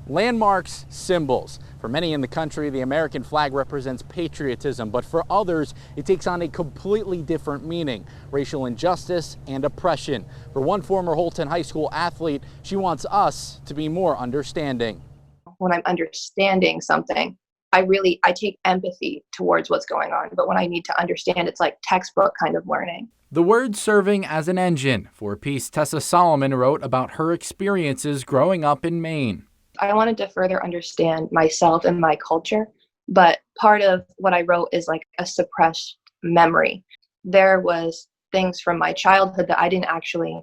Landmarks, symbols. For many in the country, the American flag represents patriotism, but for others, it takes on a completely different meaning: racial injustice and oppression. For one former Holton High School athlete, she wants us to be more understanding. When I'm understanding something, I take empathy towards what's going on. But when I need to understand, it's like textbook kind of learning. The word serving as an engine. For a piece Tessa Solomon wrote about her experiences growing up in Maine. I wanted to further understand myself and my culture, but part of what I wrote is like a suppressed memory. There was things from my childhood that I didn't actually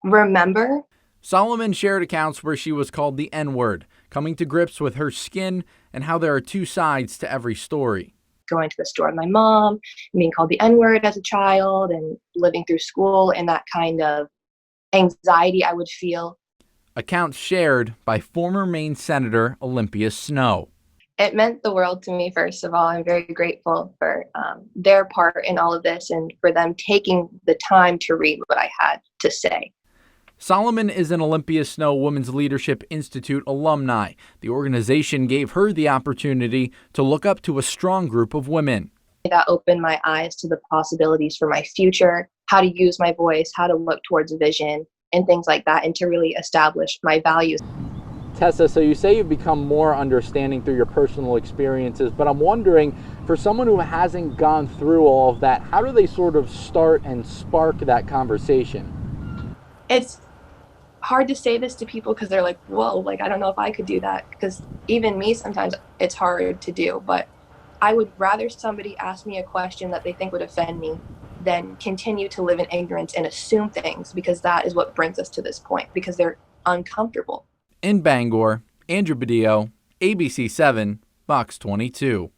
remember. Solomon shared accounts where she was called the N-word, coming to grips with her skin and how there are two sides to every story. Going to the store with my mom, being called the N-word as a child, and living through school and that kind of anxiety I would feel. Accounts shared by former Maine Senator Olympia Snowe. It meant the world to me, first of all. I'm very grateful for their part in all of this and for them taking the time to read what I had to say. Solomon is an Olympia Snowe Women's Leadership Institute alumni. The organization gave her the opportunity to look up to a strong group of women. That opened my eyes to the possibilities for my future, how to use my voice, how to look towards vision, and things like that, and to really establish my values. Tessa, so you say you've become more understanding through your personal experiences, but I'm wondering, for someone who hasn't gone through all of that, how do they sort of start and spark that conversation? It's hard to say this to people because they're like, whoa, like, I don't know if I could do that, because even me, sometimes it's hard to do, but I would rather somebody ask me a question that they think would offend me than continue to live in ignorance and assume things, because that is what brings us to this point, because they're uncomfortable. In Bangor, Andrew Badillo, ABC 7, Fox 22.